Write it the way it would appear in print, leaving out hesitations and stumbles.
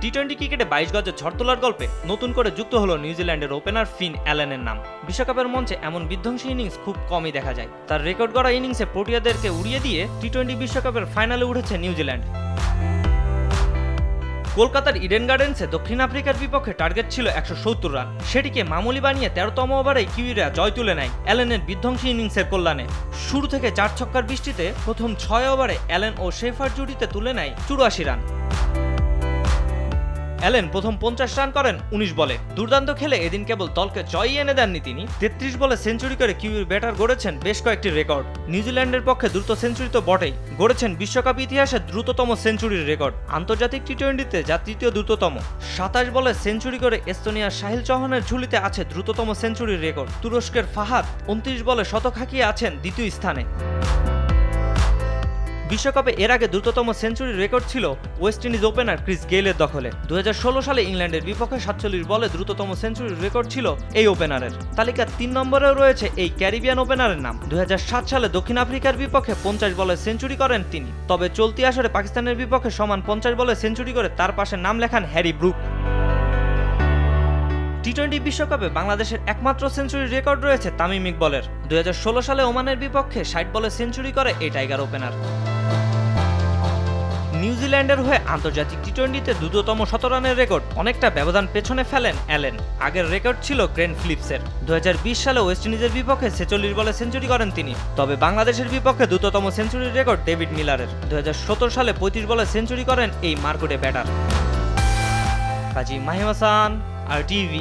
টি-20 ক্রিকেটে 22 গজে ঝড় তোলার গল্পে নতুন করে যুক্ত হলো নিউজিল্যান্ডের ওপেনার ফিন অ্যালেনের নাম। বিশ্বকাপের মঞ্চে এমন বিধ্বংসী ইনিংস খুব কমই দেখা যায়। তার রেকর্ড গড়া ইনিংসে প্রোটিয়াদেরকে উড়িয়ে দিয়ে টি-20 বিশ্বকাপের ফাইনালে উঠেছে নিউজিল্যান্ড। কলকাতার ইডেন গার্ডেন্সে দক্ষিণ আফ্রিকার বিপক্ষে টার্গেট ছিল 170 রান, সেটিকে মামুলি বানিয়ে 13তম ওভারে কিউইরা জয় তুলে নেয় অ্যালেনের বিধ্বংসী ইনিংসের কল্যাণে। শুরু থেকে 4 ছক্কার বৃষ্টিতে প্রথম 6 ওভারে অ্যালেন ও শেফার জুটিতে তুলে নেয় 84 রান। অ্যালেন প্রথম 50 রান করেন 19 বলে। দুর্দান্ত খেলে এদিন কেবল দলকে জয়ই এনে দেননি তিনি, 33 বলে সেঞ্চুরি করে কিউইর ব্যাটার গড়েছেন বেশ কয়েকটি রেকর্ড। নিউজিল্যান্ডের পক্ষে দ্রুত সেঞ্চুরি তো বটেই, গড়েছেন বিশ্বকাপ ইতিহাসে দ্রুততম সেঞ্চুরির রেকর্ড। আন্তর্জাতিক টি-20তে যা তৃতীয় দ্রুততম। 27 বলে সেঞ্চুরি করে এস্তোনিয়ার সাহিল চৌহানের ঝুলিতে আছে দ্রুততম সেঞ্চুরির রেকর্ড। তুরস্কের ফাহাদ 29 বলে শতক হাঁকিয়ে আছেন দ্বিতীয় স্থানে। বিশ্বকাপে এর আগে দ্রুততম সেঞ্চুরির রেকর্ড ছিল ওয়েস্ট ইন্ডিজ ওপেনার ক্রিস গেইলের দখলে। 2016 সালে ইংল্যান্ডের বিপক্ষে 47 বলে দ্রুততম সেঞ্চুরির রেকর্ড ছিল এই ওপেনারের। তালিকার 3 নম্বরেও রয়েছে এই ক্যারিবিয়ান ওপেনারের নাম। 2007 সালে দক্ষিণ আফ্রিকার বিপক্ষে 50 বলে সেঞ্চুরি করেন তিনি। তবে চলতি আসরে পাকিস্তানের বিপক্ষে সমান 50 বলে সেঞ্চুরি করে তার পাশে নাম লেখান হ্যারি ব্রুক। টি-20 বিশ্বকাপে বাংলাদেশের একমাত্র সেঞ্চুরির রেকর্ড রয়েছে তামিম ইকবলের। 2016 সালে ওমানের বিপক্ষে 60 বলে সেঞ্চুরি করে এই টাইগার ওপেনার। নিউজিল্যান্ডের হয়ে আন্তর্জাতিক টি-20তে দ্রুততম শতরানের রেকর্ড অনেকটা ব্যবধান পেছনে ফেলেন অ্যালেন। আগের রেকর্ড ছিল গ্রেন ফিলিপসের। 2020 সালে ওয়েস্ট ইন্ডিজের বিপক্ষে 46 বলে সেঞ্চুরি করেন তিনি। তবে বাংলাদেশের বিপক্ষে দ্রুততম সেঞ্চুরির রেকর্ড ডেভিড মিলারের। 2017 সালে 35 বলে সেঞ্চুরি করেন এই মার্কুটে ব্যাটার। কাজী মাহিম হাসান, RTV।